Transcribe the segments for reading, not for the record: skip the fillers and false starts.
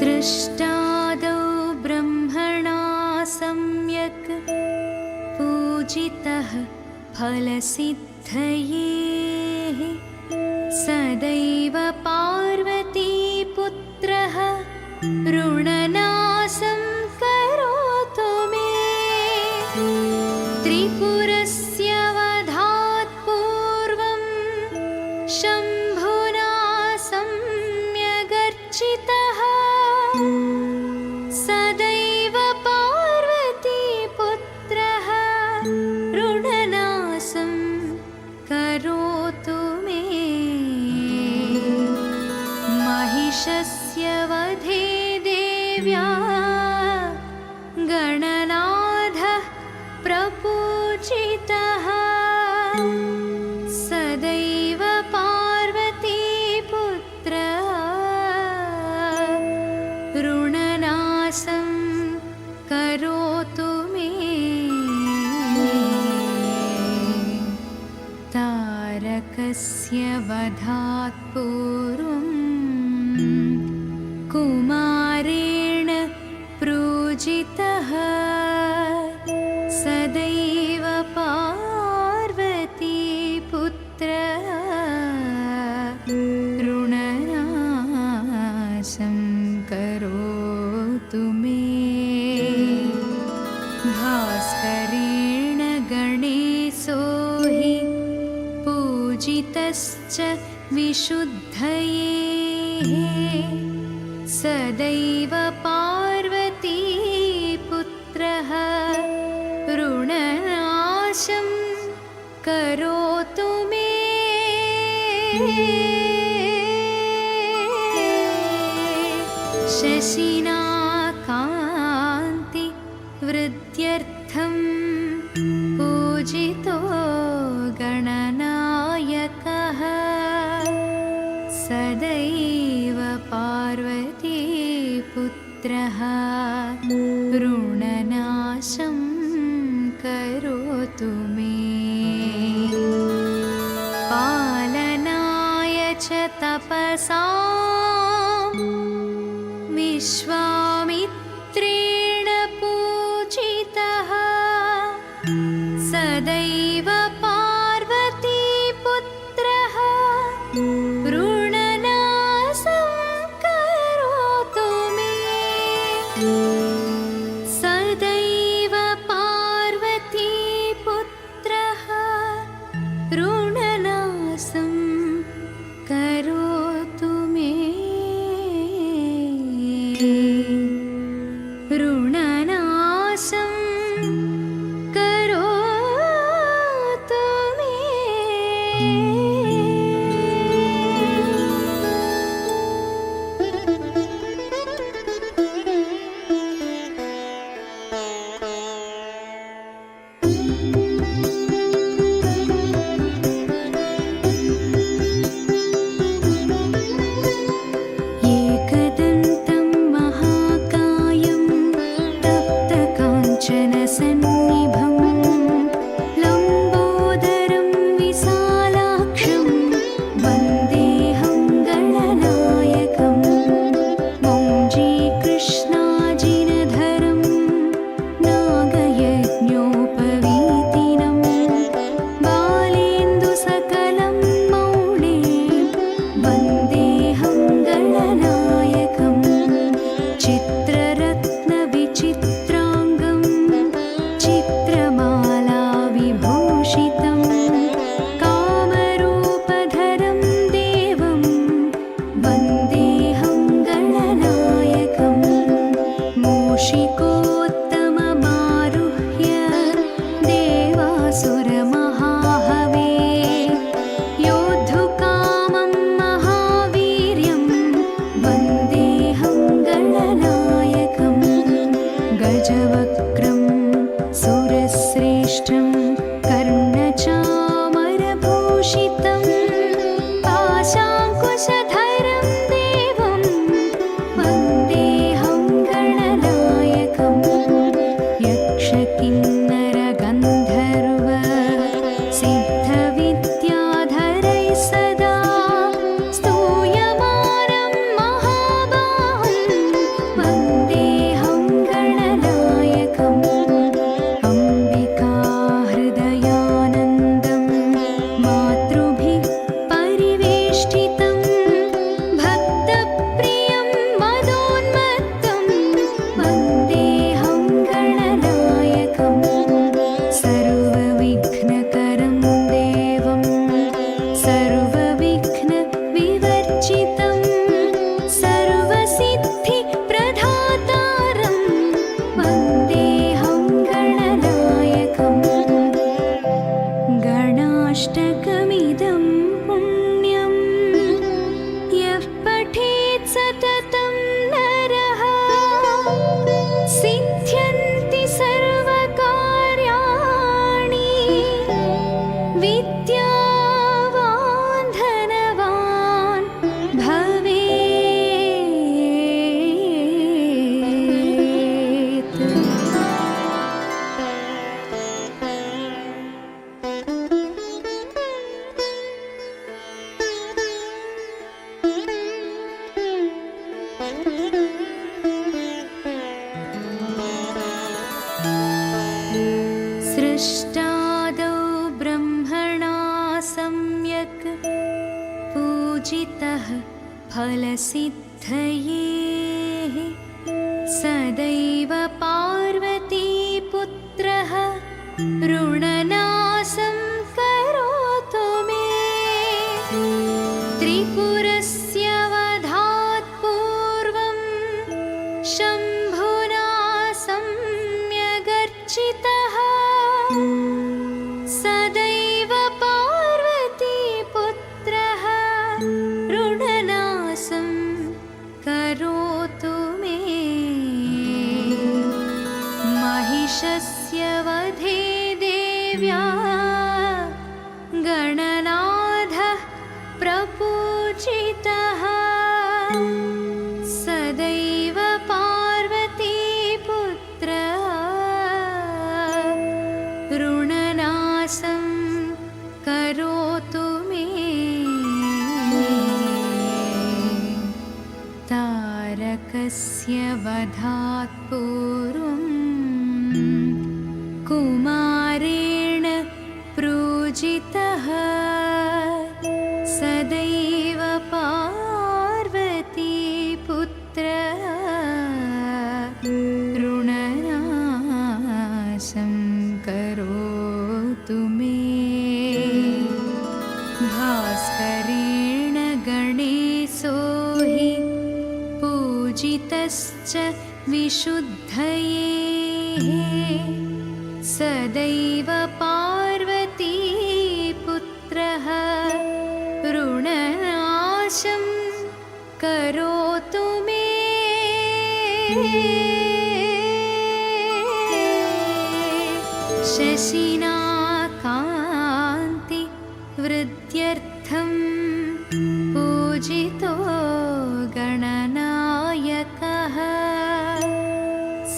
सृष्टादौ ब्रह्मणा सम्यक् पूजितः फलसिद्धये सदैव पार्वतीपुत्रः ऋणनाशं करोतु मे त्रिपुरस्य वधात् पूर्वं शम्भुना सम्यगर्चितः सदैव पार्वतीपुत्रः ऋणनाशं करोतु मे महिषस्य वधे देव्या गणनाथः प्रपूजितः सदैव पार्वतीपुत्रः ऋणनाशं करोतु मे तारकस्य वधात् पूर्वं कुमारेण पूजितः सदैव पार्वतीपुत्रः ऋणनाशं करोतु मे भास्करेण गणेशो हि पूजितश्च विशुद्धये सदैव पार्वतीपुत्रः ऋणनाशं करोतु मे शशिना कान्ति वृद्ध्यर्थं पूजितो गणनायकः सदैव पार्वतीपुत्रः ऋणनाशं करोतु मे पालनाय च तपसां विश्वामित्रेण पूजितः सदैव पार्वतीपुत्रः ऋणनाशं करोतु मे सदैव पार्वतीपुत्रः ऋणनाशं करोतु मे ऋणनाशं करोतु मे एकदन्तं महाकायं तप्तकाञ्चनसन्निभं लम्बोदरं विशालाक्षं वन्देऽहं गणनायकं मौञ्जीकृष्णाजिनधरं नागयज्ञोपवीतिनं बालेन्दुसकलं मौळे वन्देऽहं गणनायकं चित्ररत्नविचित्राङ्गं चित्रमालाविभूषितं कामरूपधरं देवं वन्देऽहं गणनायकं मूषिकोत्तममारुह्य देवासुरमहाहवे योद्धुकामं महावीर्यं वन्देऽहं गणनायकं गजवक्त्रं सुरश्रेष्ठं कर्णचामरभूषितं पाशाङ्कुशधरं देवं वन्देऽहं गणनायकम् अष्टादौ ब्रह्मणा सम्यक् पूजितः फलसिद्धये सदैव पार्वतीपुत्रः ऋणनाशं करोतु मे त्रिपुरस्य वधात् पूर्वं शम्भुना सम्यगर्चितः सदैव पार्वतीपुत्रः ऋणनाशं करोतु मे महिषस्य वधे देव्या गणनाथः प्रपूजितः सदैव पार्वतीपुत्रः ऋणनाशं करोतु मे तारकस्य वधात् पूर्वं कुमारेण पूजितः सदैव पार्वतीपुत्रः ऋणनाशं करोतु मे भास्करेण गणेशो हि पूजितश्च विशुद्धये सदैव पार्वतीपुत्रः ऋणनाशं करोतु मे शशिना कान्ति वृद्ध्यर्थं पूजितो गणनायकः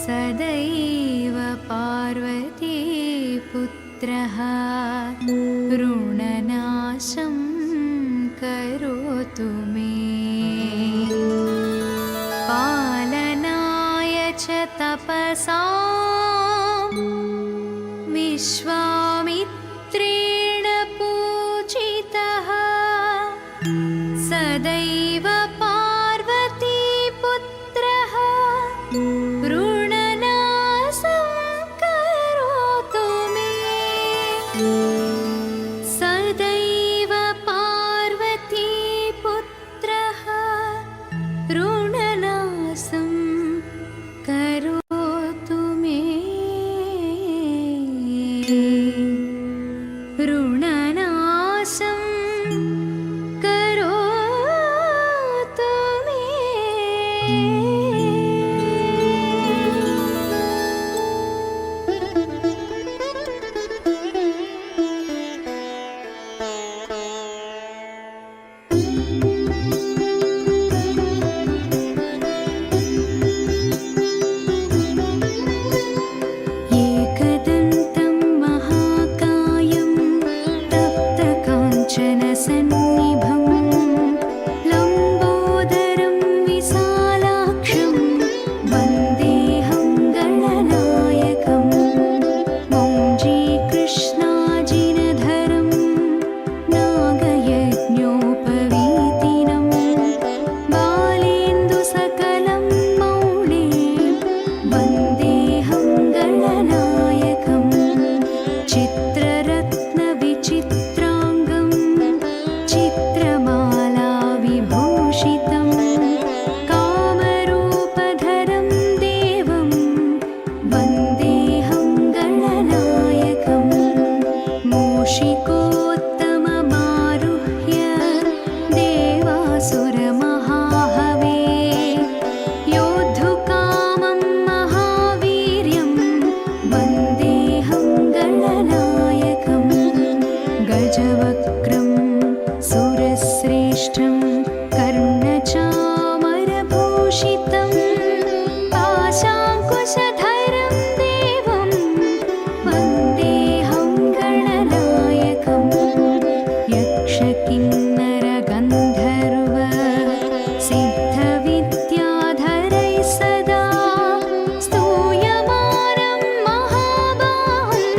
सदैव पार्वतीपुत्रः ऋणनाशं करोतु मे पालनाय च तपसां विश्वामित्रेण पूजितः सदैव पार्वतीपुत्रः ऋणनाशं करोतु मे सदैव पार्वतीपुत्रः ऋणनाशं करोतु मे ऋणनाशं करोतु मे एकदन्तं महाकायं तप्तकाञ्चनसन्निभं लम्बोदरं विशालाक्षं वन्देऽहं गणनायकं मौञ्जीकृष्णाजिनधरं नागयज्ञोपवीतिनं बालेन्दुसकलं मौळे वन्देऽहं गणनायकं चित्ररत्नविचित्राङ्गं चित्रमालाविभूषितं कामरूपधरं देवं वन्देऽहं गणनायकं मूषिकोत्तममारुह्य देवासुरमहाहवे योद्धुकामं महावीर्यं वन्देऽहं गणनायकं गजवक्त्रं सुरश्रेष्ठं कर्णचामरभूषितं पाशाङ्कुशधरं देवं वन्देऽहं गणनायकं यक्षकिन्नरगन्धर्व सिद्धविद्याधरैः सदा स्तूयमानं महाबाहुं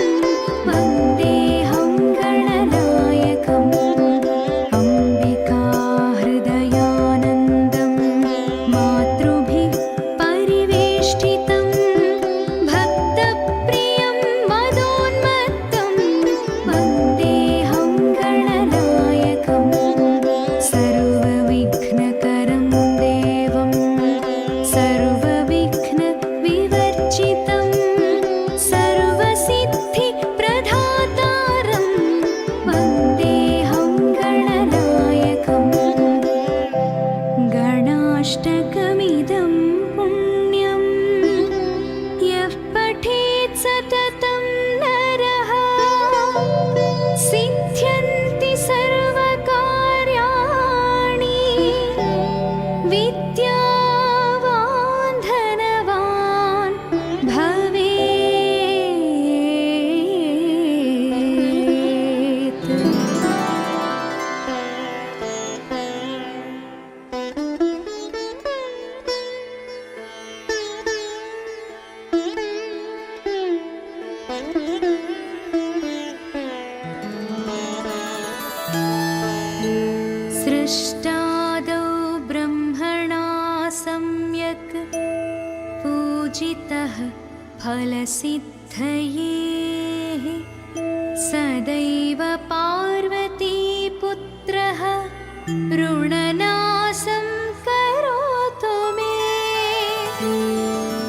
पूजितः फलसिद्धये सदैव पार्वतीपुत्रः ऋणनाशं करोतु मे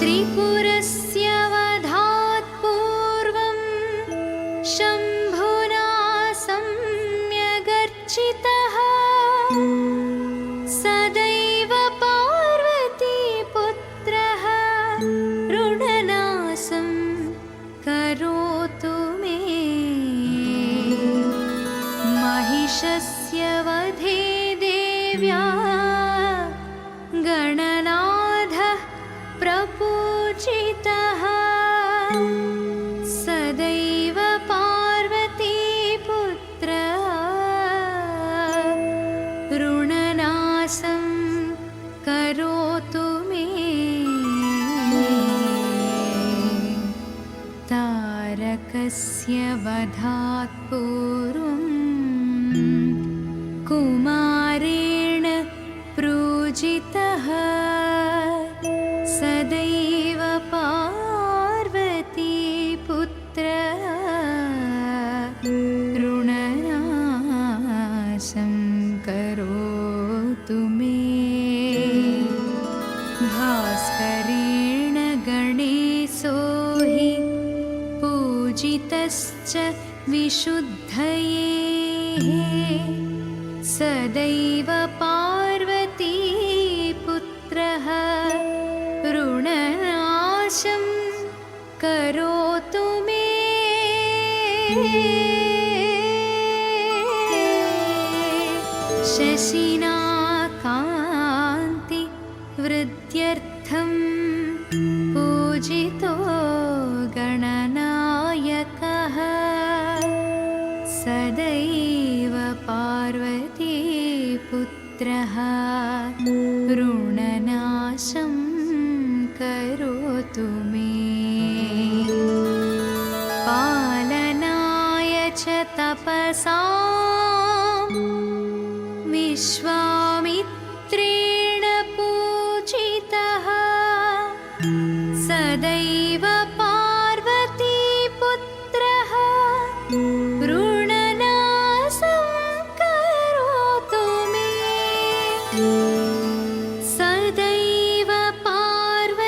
त्रिपुरस्य वधात् पूर्वं शम्भुना सम्यगर्चितः सदैव पार्वतीपुत्रः ऋणनाशं करोतु मे महिषस्य वधे देव्या गणनाथः प्रपूजितः सदैव पार्वतीपुत्रः ऋणनाशं करोतु मे तारकस्य वधात् पूर्वं कुमारेण पूजितः सदैव पार्वतीपुत्रः ऋणनाशं करोतु मे भास्करेण गणेशो हि पूजितश्च विशुद्धये सदैव पार्वतीपुत्रः ऋणनाशं करोतु मे शशिना कान्ति वृद्ध्यर्थं पूजितो गणनायकः सदैव पार्वतीपुत्रः ऋणनाशं करोतु मे पालनाय च तपसां विश्वामित्रेण पूजितः सदैव पार्वतीपुत्रः ऋणनाशं करोतु मे सदैव पार्वतीपुत्रः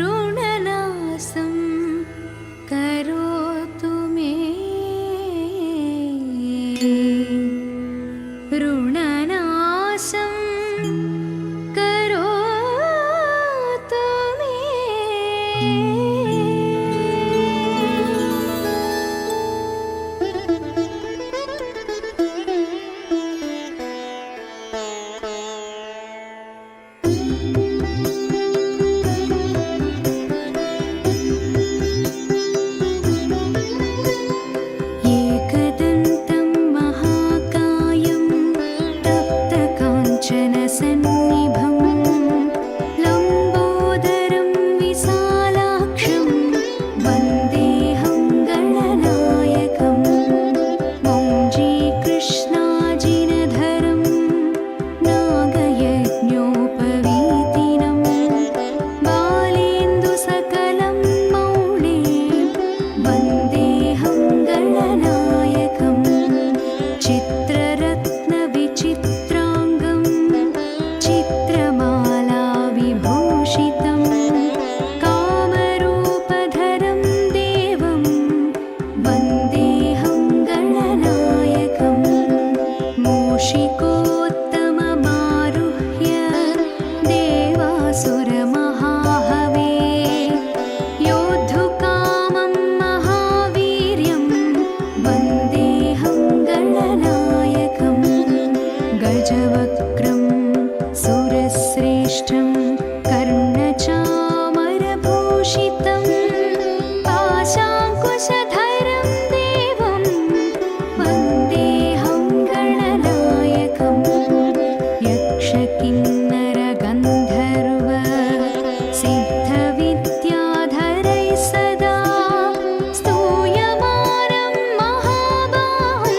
ऋणनाशं करोतु मे ऋणनाशं करोतु मे एकदन्तं महाकायं तप्तकाञ्चनसन्निभं लम्बोदरं विशालाक्षं वन्देऽहं गणनायकं मौञ्जीकृष्णाजिनधरं नागयज्ञोपवीतिनं बालेन्दुसकलं मौळे वन्देऽहं गणनायकं चित्ररत्नविचित्राङ्गं चित्रमालाविभूषितं कामरूपधरं देवं वन्देऽहं गणनायकं मूषिकोत्तममारुह्य देवासुरमहाहवे योद्धुकामं महावीर्यं वन्देऽहं गणनायकं गजवक्त्रं सुरश्रेष्ठं कर्णचामरभूषितं पाशाङ्कुशधरं देवं वन्देऽहं गणनायकं यक्षकिन्नरगन्धर्व सिद्धविद्याधरैः सदा स्तूयमानं महाबाहुं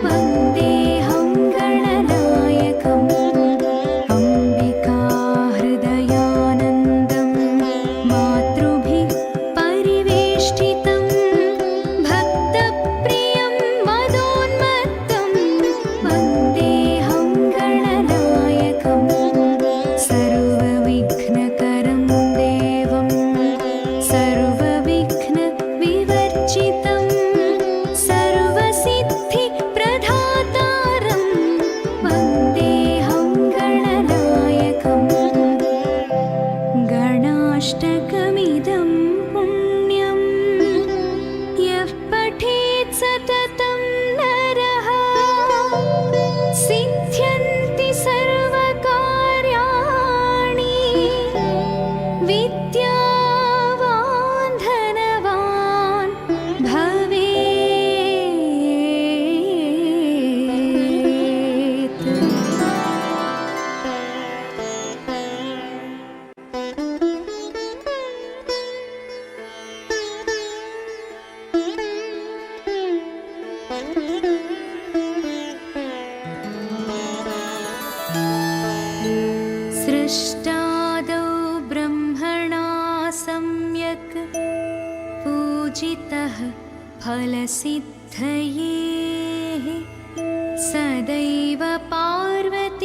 वन्देऽहं गणनायकम् अम्बिकाहृदया अष्टकमिदं पुण्यं यः पठेत् सततं नरः सिद्ध्यन्ति सर्वकार्याणि विद्यावान् धनवान् भवेत्। सृष्टादौ ब्रह्मणा सम्यक् पूजितः फलसिद्धये सदैव पार्वतीपुत्रः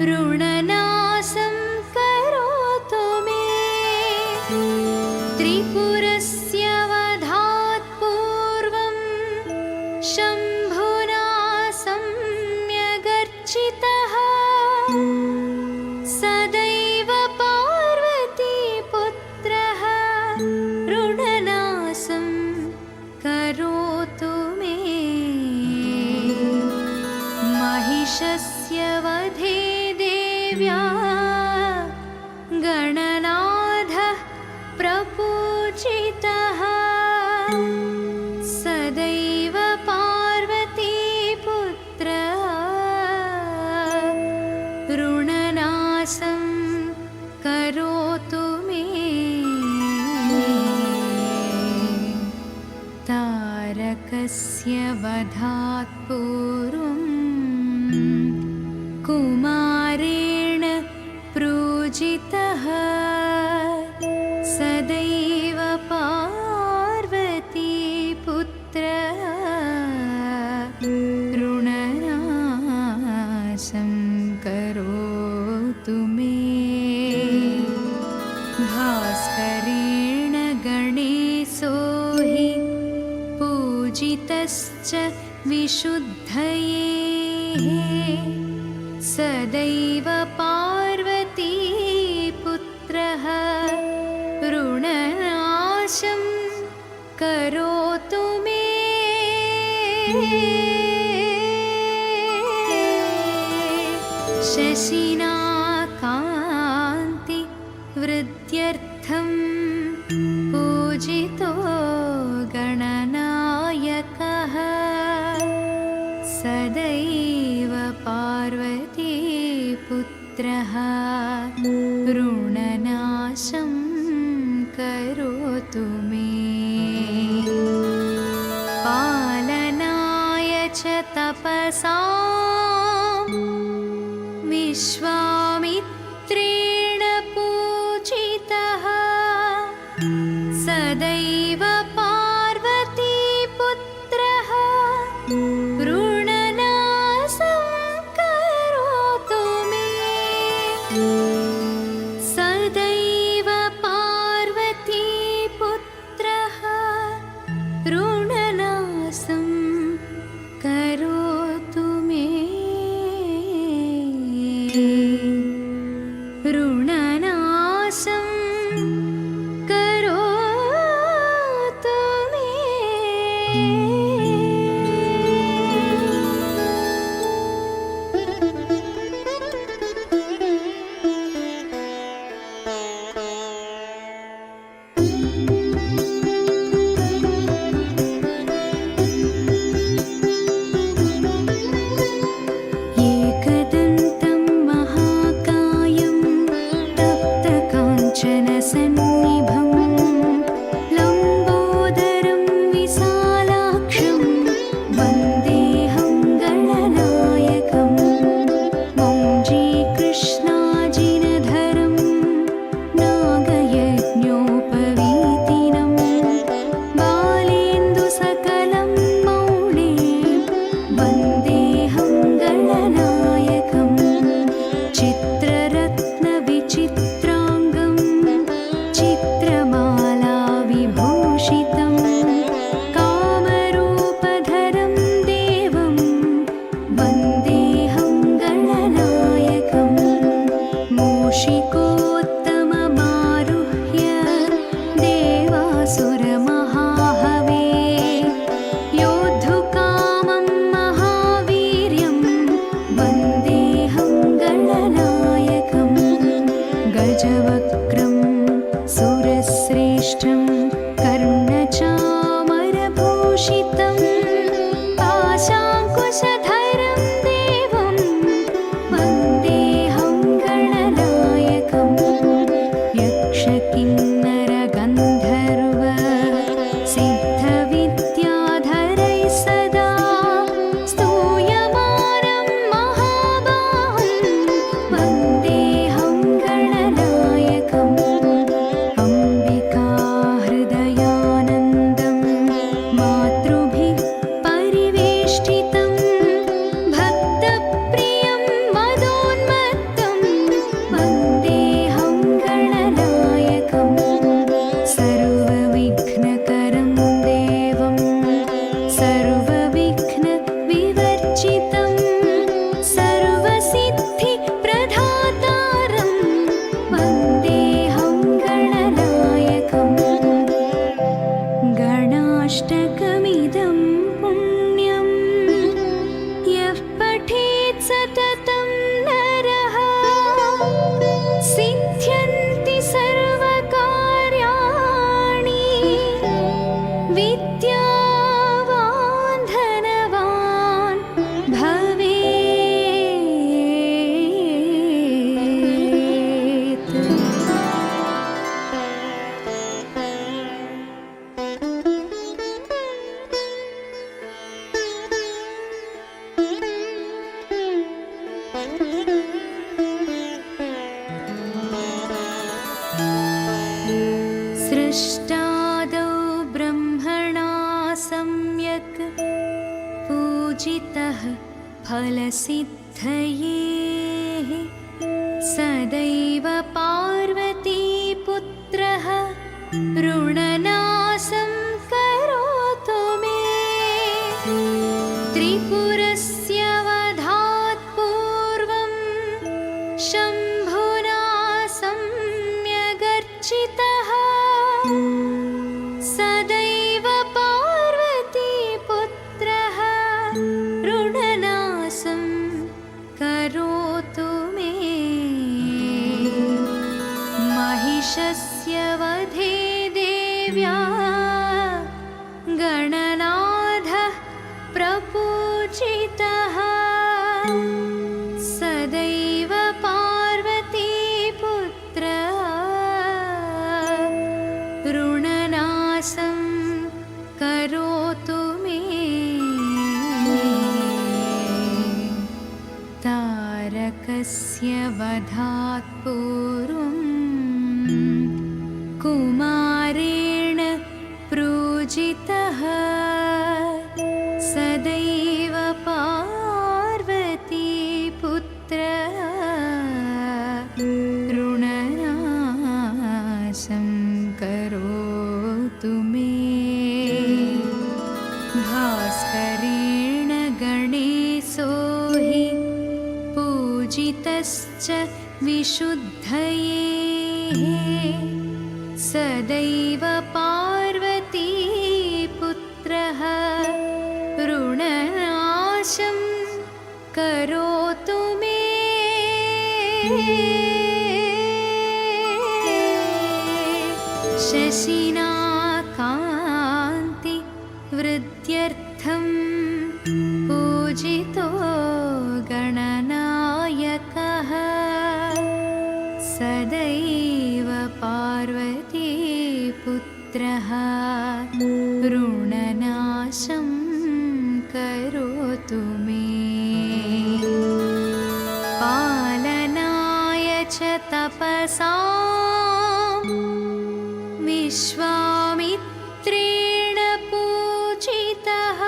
ऋणनाशं करोतु मे। त्रिपुरस्य वधात् पूर्वं शम्भुना सम्यगर्चितः सदैव पार्वतीपुत्रः ऋणनाशं करोतु मे। महिषस्य वधे देव्या गणनाथः प्रपूजितः सदैव पार्वतीपुत्रः ऋणनाशं करोतु मे। तारकस्य वधात् पूर्वं कुमारेण पूजितः सदैव पार्वतीपुत्रः ऋणनाशं करोतु मे। भास्करेण गणेशो हि पूजितश्च विशुद्धये सदैव पार्वतीपुत्रः ऋणनाशं करोतु मे। शशिना कान्ति वृद्ध्यर्थं पूजितो गणनायकः सदैव पार्वतीपुत्रः ऋणनाशं करोतु मे। पालनाय च तपसां विश्वामित्रेण पूजितः सदैव पार्वतीपुत्रः ऋणनाशं करोतु मे। सदैव पार्वतीपुत्रः ऋणनाशं करोतु मे। ऋणनाशं करोतु मे। एकदन्तं महाकायं तप्तकाञ्चनसन्निभं लम्बोदरं विशालाक्षं वन्देऽहं गणनायकं मौञ्जीकृष्णाजिनधरं नागयज्ञोपवीतिनं बालेन्दुसकलं मौळे वन्देऽहं गणनायकं चित्ररत्नविचित्राङ्गं चित्रमालाविभूषितं कामरूपधरं देवं वन्देऽहं गणनायकं मूषिकोत्तमं अष्टादौ ब्रह्मणा सम्यक् पूजितः फलसिद्धये सदैव पार्वतीपुत्रः ऋणनाशं करोतु मे त्रिपुरस्य वधात् पूर्वं शम्भुना सम्यगर्चितः सदैव पार्वतीपुत्रः ऋणनाशं करोतु मे महिषस्य वधे देव्या गणनाथः प्रपूजितः सदैव पार्वतीपुत्रः ऋणनाशं करोतु मे तारकस्य वधात् पूर्वं कुमारेण पूजितः सदैव पार्वतीपुत्रः ऋणनाशं करोतु मे भास्करेण गणेशो हि पूजितश्च विशुद्धये सदैव पार्वतीपुत्रः ऋणनाशं करोतु मे शशिना कान्ति वृद्ध्यर्थं पूजितो गणनायकः सदैव पार्वतीपुत्रः ऋणनाशं करोतु मे पालनाय च तपसां विश्वामित्रेण पूजितः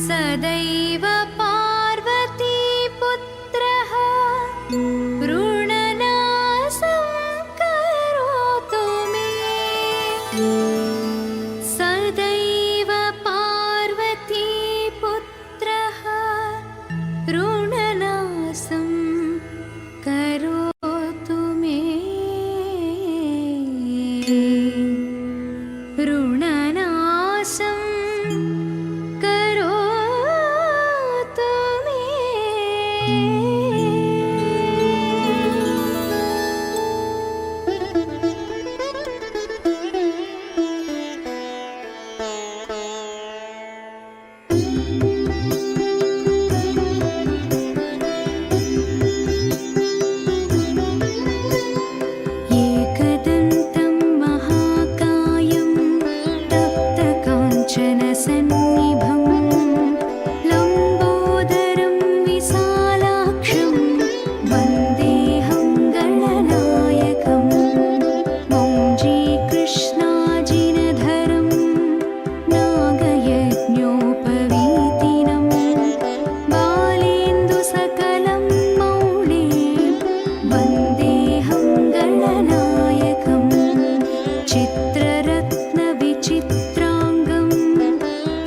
सदैव पार्वतीपुत्रः ऋणनाशं करोतु मे सदैव पार्वतीपुत्रः ऋणनाशं करोतु मे ऋणनाशं करोतु मे एकदन्तं महाकायं तप्तकाञ्चनसन्निभं लम्बोदरं विशालाक्षं वन्देऽहं गणनायकं मौञ्जीकृष्णाजिनधरं नागयज्ञोपवीतिनं बालेन्दुसकलं मौळे वन्देऽहं गणनायकं चित्ररत्नविचित्राङ्गं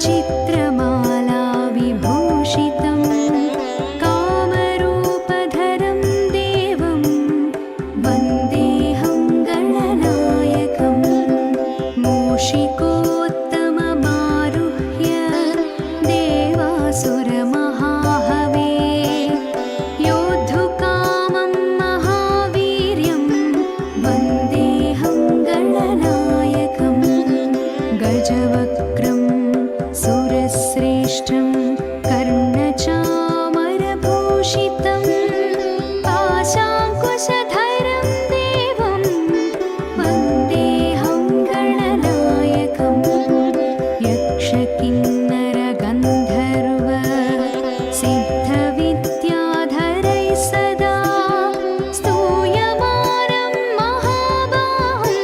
चित्रमालाविभूषितं कामरूपधरं देवं वन्देऽहं गणनायकं मूषिकोत्तममारुह्य देवासुरमहाहवे योद्धुकामं महावीर्यं वन्देऽहं गणनायकं गजवक्त्रं सुरश्रेष्ठं कर्णचामरभूषितं पाशाङ्कुशधरं देवं वन्देऽहं गणनायकं यक्षकिन्नरगन्धर्व सिद्धविद्याधरैः सदा स्तूयमानं महाबाहुं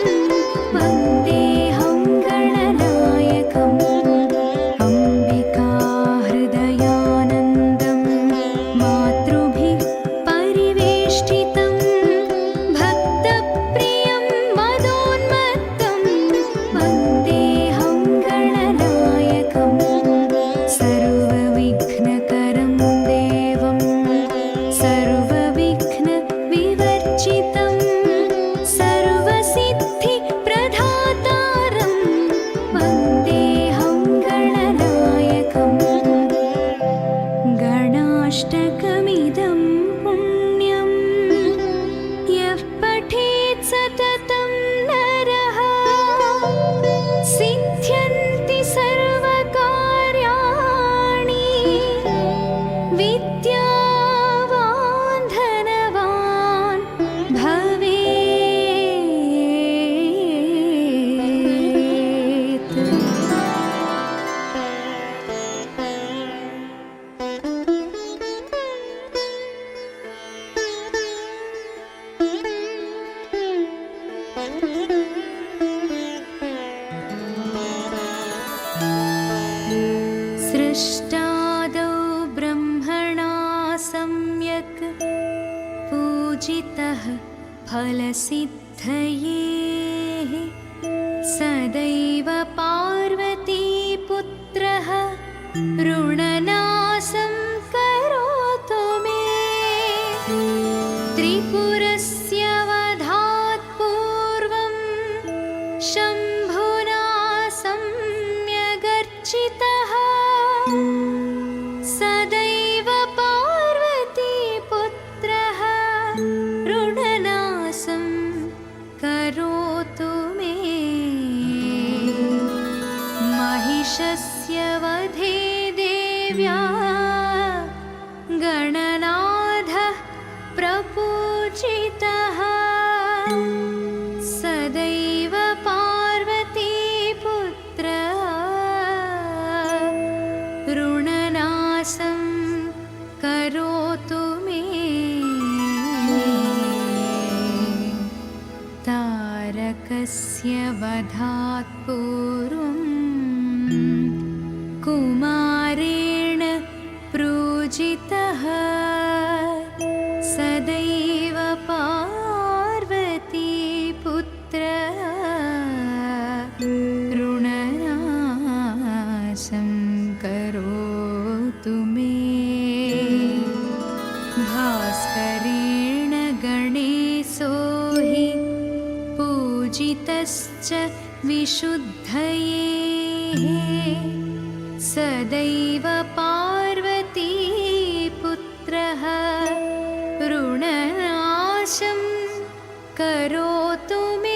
पुत्रः फलसिद्धये सदैव पार्वतीपुत्रः ऋणनाशं करोतु मे त्रिपुरस्य वधात् पूर्वं शम्भुना सम्यगर्चितः सदैव पार्वतीपुत्रः ऋणनाशं करोतु मे महिषस्य वधे देव्या गणनाथः प्रपूजितः सदैव पार्वतीपुत्रः ऋणनाशं करोतु मे तारकस्य वधात् पूर्वं कुमारेण पूजितः सदैव पार्वतीपुत्रः ऋणनाशं करोतु मे भास्करेण गणेशो हि पूजितश्च विशुद्धये सदैव पार्वतीपुत्रः ऋणनाशं करोतु मे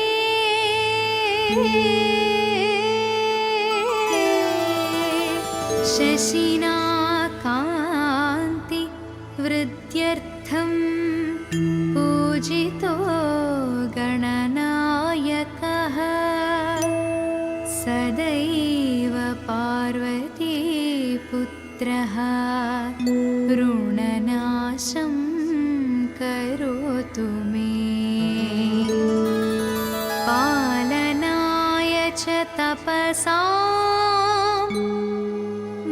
शशिना कान्ति वृद्ध्यर्थं पूजितो गणनायकः सदैव पार्वतीपुत्रः ऋणनाशं करोतु मे पालनाय च तपसां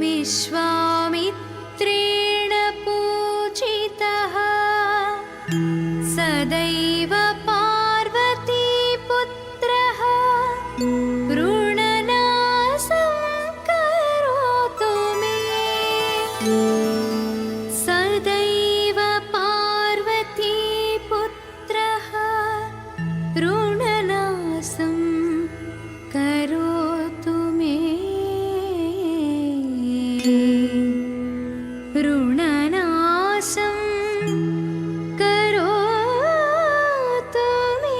विश्वामित्रेण पूजितः सदैव पार्वतीपुत्रः ऋणनाशं करोतु मे सदैव पार्वतीपुत्रः ऋणनाशं करोतु मे ऋणनाशं करोतु मे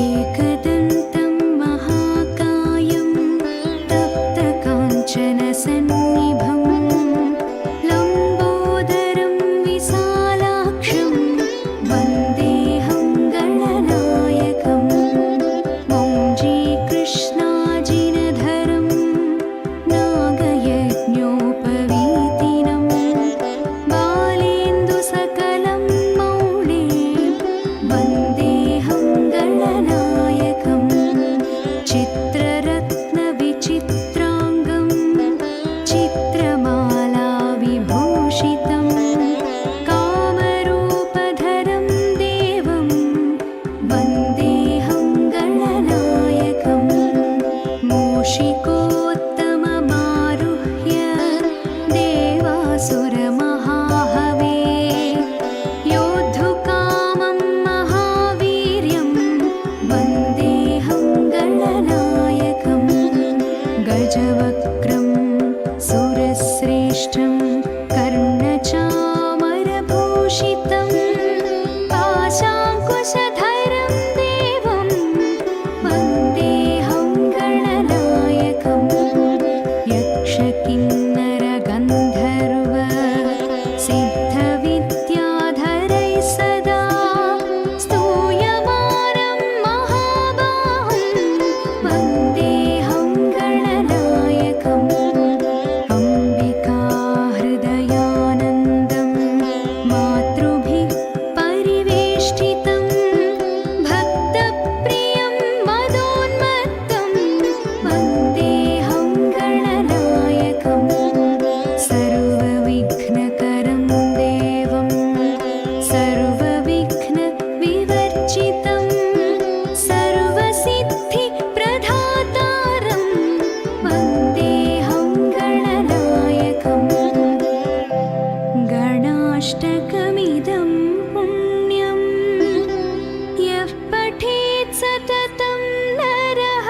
एकदन्तं महाकायं तप्तकाञ्चनसन्निभं लम्बोदरं विशालाक्षं वन्देऽहं गणनायकं मौञ्जीकृष्णाजिनधरं नागयज्ञोपवीतिनं बालेन्दुसकलं मौळे वन्देऽहं गणनायकं चित्ररत्नविचित्राङ्गं चित्रमालाविभूषितं कामरूपधरं देवं वन्देऽहं गणनायकं मूषिकोत्तममारुह्य देवासुरमहाहवे योद्धुकामं महावीर्यं वन्देऽहं गणनायकं गजवक्त्रं सुरश्रेष्ठं कर्णचामरभूषितं पाशाङ्कुशधरं देवं वन्देऽहं गणनायकं यक्षकिन्नरगन्धर्व सिद्धविद्याधरैः सदा स्तूयमानं महाबाहुं वन्देऽहं गणनायकम् अम्बिकाहृदया अष्टकमिदं पुण्यं यः पठेत् सततं नरः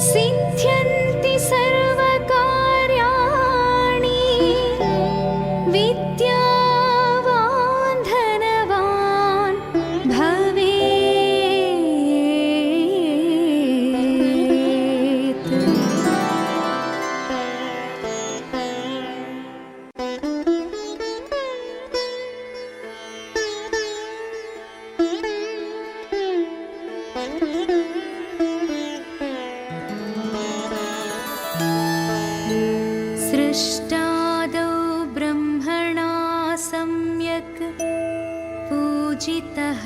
सिद्ध्यन्ति सर्वकार्याणि विद्यावान् धनवान् भवेत्। सृष्टादौ ब्रह्मणा सम्यक् पूजितः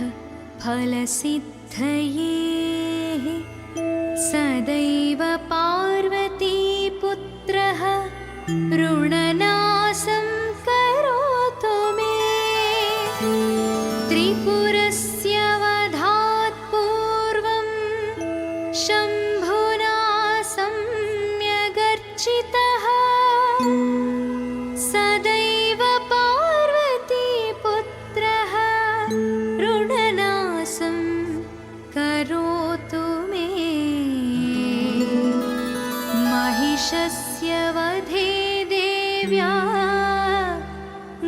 फलसिद्धये सदैव पार्वतीपुत्रः ऋणनाशं करोतु मे। त्रिपुरस्य वधात् पूर्वं शम्भुना सम्यगर्चितः सदैव पार्वतीपुत्रः ऋणनाशं करोतु मे। महिषस्य वधे देव्या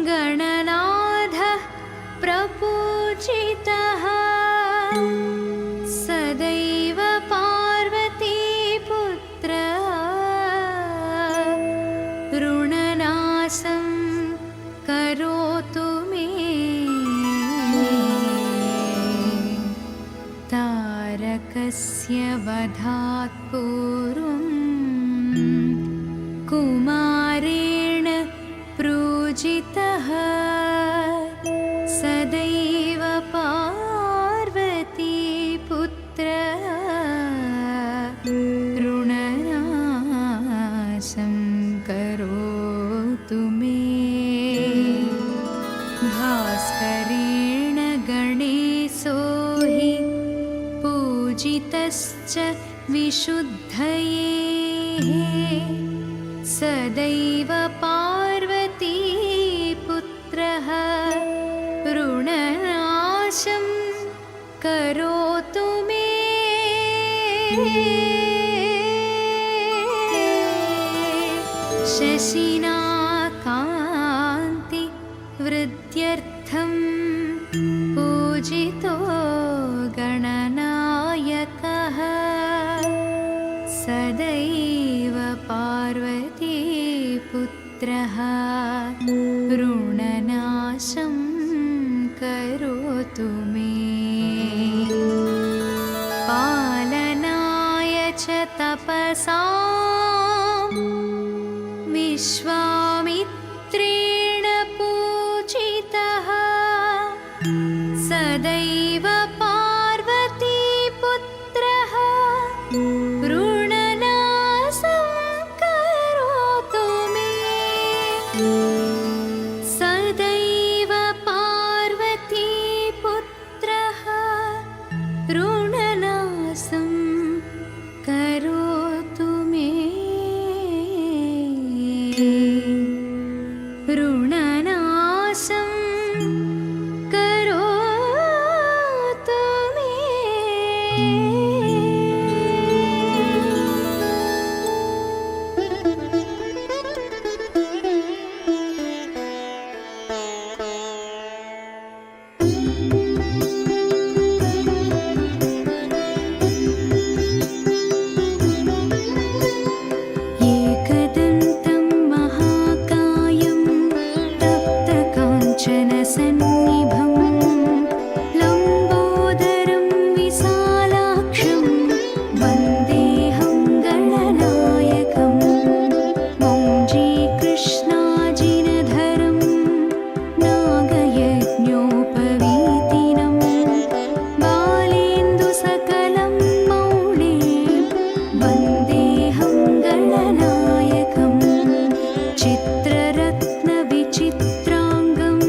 गणनाथः प्रपूजितः सदैव पार्वतीपुत्रः ऋणनाशं करोतु मे। तारकस्य वधात् पूर्वं कुमारेण पूजितः सदैव पार्वतीपुत्रः ऋणनाशं करोतु मे। भास्करेण गणेशो हि पूजितश्च विशुद्धये सदैव पार्वतीपुत्रः ऋणनाशं करोतु मे। शशिना कान्ति वृद्ध्यर्थं पूजितो गणनायकः सदैव पार्वतीपुत्रः ऋणनाशं करोतु मे। पालनाय च तपसां विश्वामित्रेण पूजितः सदैव पार्वतीपुत्रः ऋणनाशं करोतु मे। सदैव पार्वतीपुत्रः ऋणनाशं करोतु मे। ऋणनाशं करोतु मे। एकदन्तं महाकायं तप्तकाञ्चनसन्निभं लम्बोदरं विशालाक्षं वन्देऽहं गणनायकं मौञ्जीकृष्णाजिनधरं नागयज्ञोपवीतिनं बालेन्दुसकलं मौळे वन्देऽहं गणनायकं चित्ररत्नविचित्राङ्गं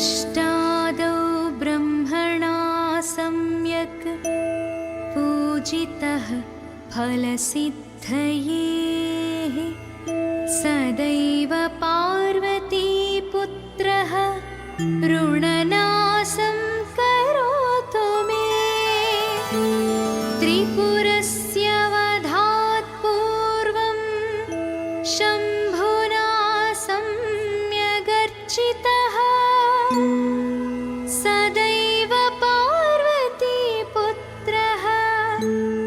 अष्टादौ ब्रह्मणा सम्यक् पूजितः फलसिद्धये सदैव पार्वतीपुत्रः ऋणनाशं करोतु मे त्रिपुरस्य वधात् पूर्वं शम्भुना सम्यगर्चितः सदैव पार्वतीपुत्रः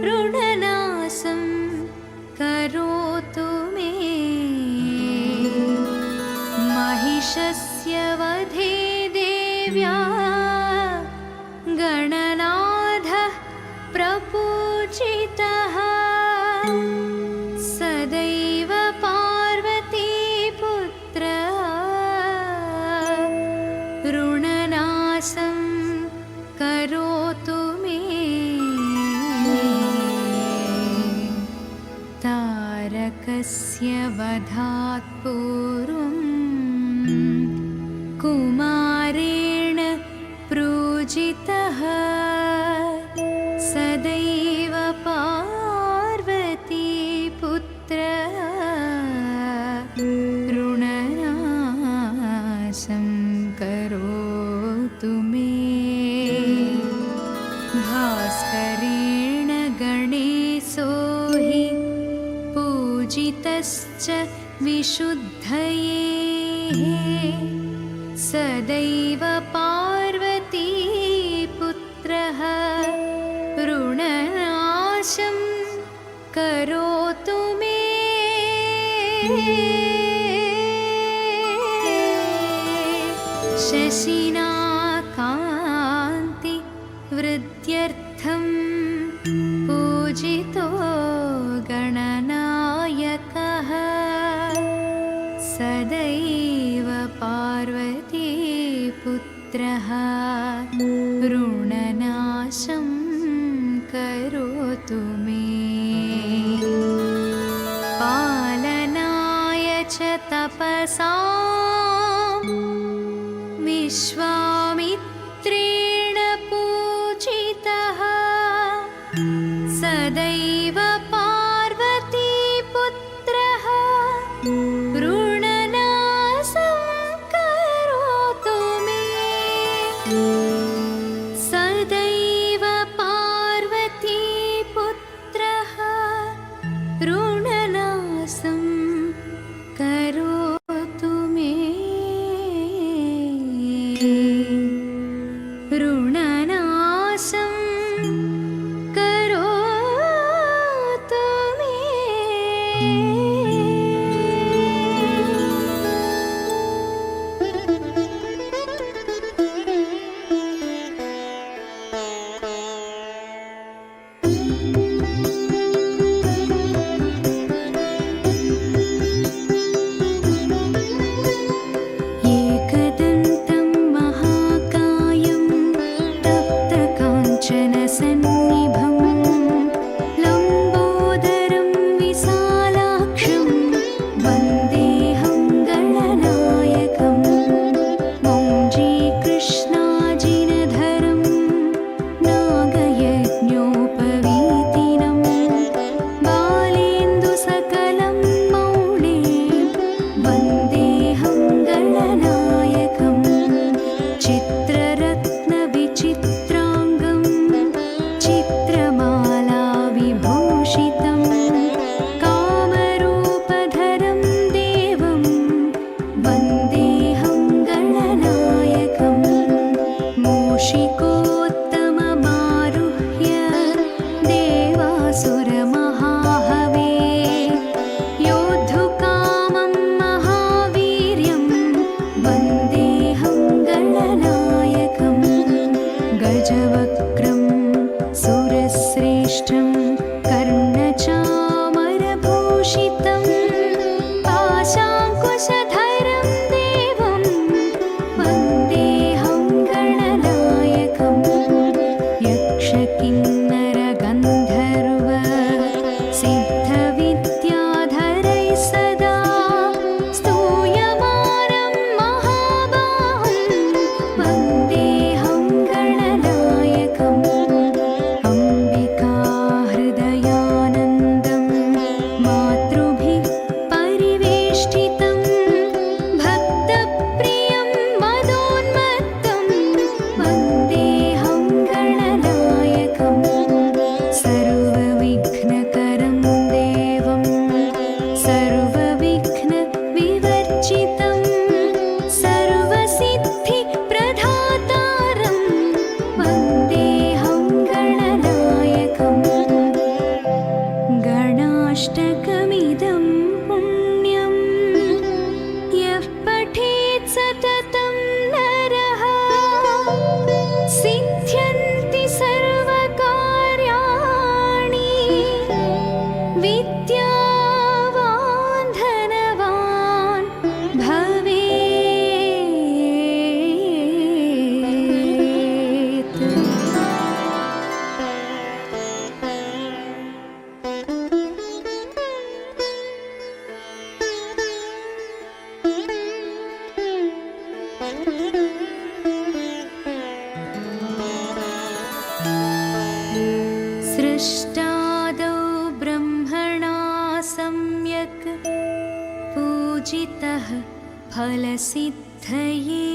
ऋणनाशं करोतु मे महिषस्य वधे देव्या गणनाथः प्रपूजितः सदैव पार्वतीपुत्रः ऋणनाशं करोतु मे तारकस्य वधात् पूर्वं कुमारेण पूजितः सदैव पार्वतीपुत्रः ऋणनाशं करोतु मे भास्करेण गणेशो हि पूजितश्च विशुद्धये सदैव पार्वतीपुत्रः ऋणनाशं करोतु मे शशिना कान्ति वृद्ध्यर्थं पूजितो गणनायकः सदैव पार्वतीपुत्रः ऋणनाशं करोतु मे पालनाय च तपसां विश्वामित्रेण पूजितः सदैव पार्वतीपुत्रः ऋणनाशं करोतु मे सदैव पार्वतीपुत्रः ऋणनाशं करोतु मे ऋणनाशं करोतु मे एकदन्तं महाकायं तप्तकाञ्चनसन्निभं लम्बोदरं विशालाक्षं वन्देऽहं गणनायकं मौञ्जीकृष्णाजिनधरं नागयज्ञोपवीतिनं बालेन्दुसकलं मौळे वन्देऽहं गणनायकं चित्ररत्नविचित्राङ्गं चित्रमालाविभूषितं कामरूपधरं देवं वन्देऽहं गणनायकं मूषिकोत्तममारुह्य देवासुरमहाहवे योद्धुकामं महावीर्यं वन्देऽहं गणनायकं गजवक्त्रं सुरश्रेष्ठं कर्णचामरभूषितं पाशाङ्कुशधरं देवं वन्देऽहं गणनायकं यक्षकिन्नरगन्धर्व सिद्धविद्याधरैः सदा स्तूयमानं महाबाहुं पूजितः फलसिद्धये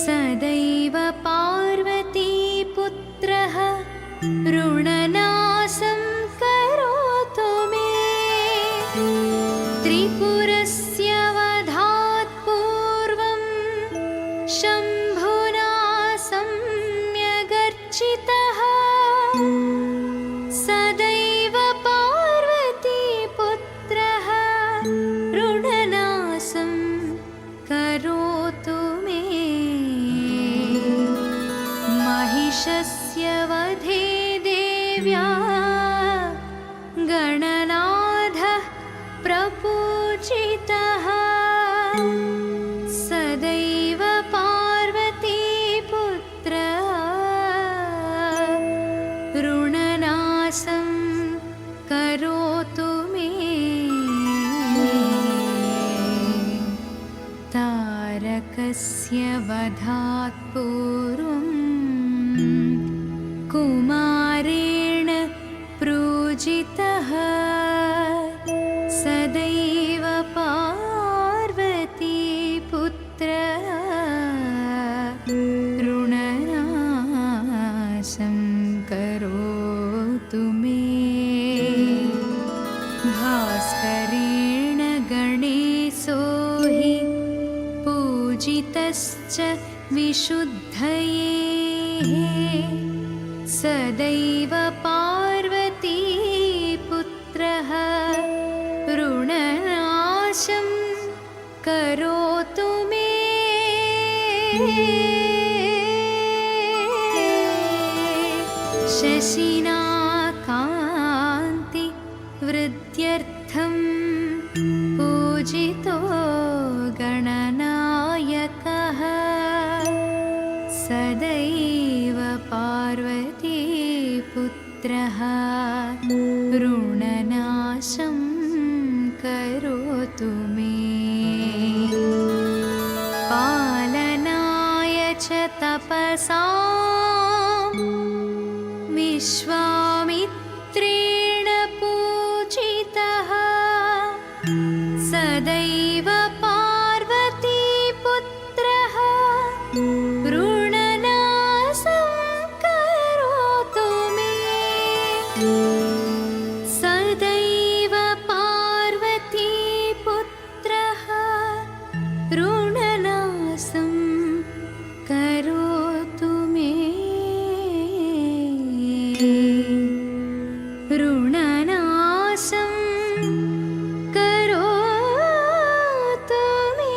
सदैव पार्वतीपुत्रः ऋणनाशं करोतु मे त्रिपुरस्य वधात् पूर्वं शम्भुना सम्यगर्चितः सदैव पार्वतीपुत्रः ऋणनाशं करोतु मे महिषस्य वधे देव्या गणनाथः प्रपूजितः सदैव पार्वतीपुत्रः ऋणनाशं करोतु मे तारकस्य वधात् पूर्वं कुमारेण पूजितः सदैव पार्वतीपुत्रः ऋणनाशं करोतु मे भास्करेण गणेशो हि पूजितश्च विशुद्धये सदैव पार्वतीपुत्रः ऋणनाशं करोतु मे शशिना कान्ति वृद्ध्यर्थं पूजितो गणनायकः सदैव पार्वतीपुत्रः ऋणनाशं करोतु मे पालनाय च तपसा विश्वामित्रेण पूजितः सदैव पार्वतीपुत्रः ऋणनाशं करोतु मे सदैव पार्वतीपुत्रः ऋणनाशं करोतु मे ऋणनाशं करोतु मे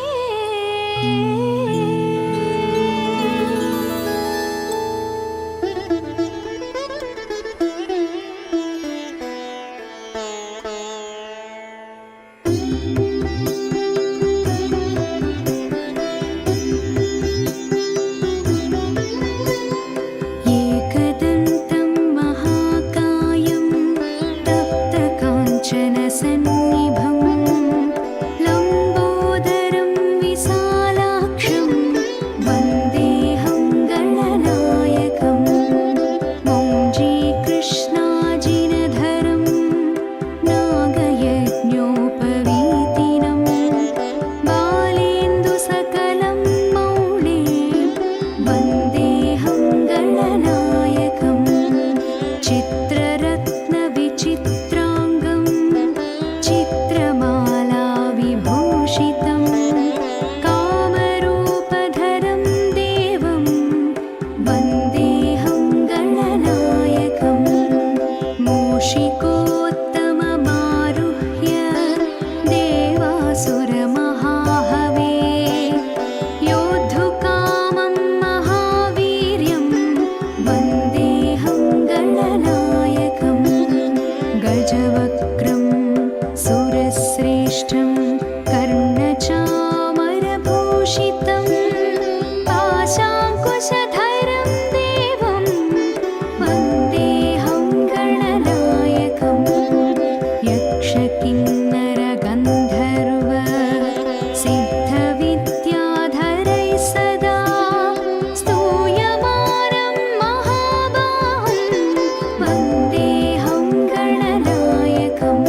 एकदन्तं महाकायं तप्तकाञ्चनसन्निभं लम्बोदरं विशालाक्षं वन्देऽहं गणनायकं मौञ्जीकृष्णाजिनधरं नागयज्ञोपवीतिनं बालेन्दुसकलं मौळे वन्देऽहं गणनायकं चित्ररत्नविचित्राङ्गं चित्रमालाविभूषितं कामरूपधरं देवं वन्देऽहं गणनायकं मूषिकोत्तममारुह्य देवासुरमहाहवे योद्धुकामं महावीर्यं वन्देऽहं गणनायकं गजवक्त्रं सुरश्रेष्ठं कर्णचामरभूषितं पाशाङ्कुशधरं देवं वन्देऽहं गणनायकं यक्षकिन्नरगन्धर्व सिद्धविद्याधरैः सदा स्तूयमानं महाबाहुं वन्देऽहं गणनायकम्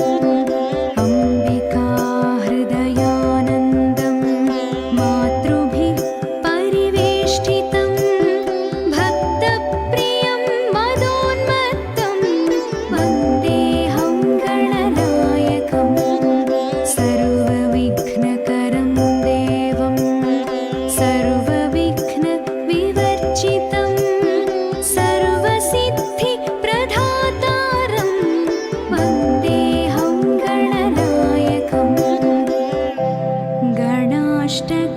अम्बिकाहृदयं अष्टकं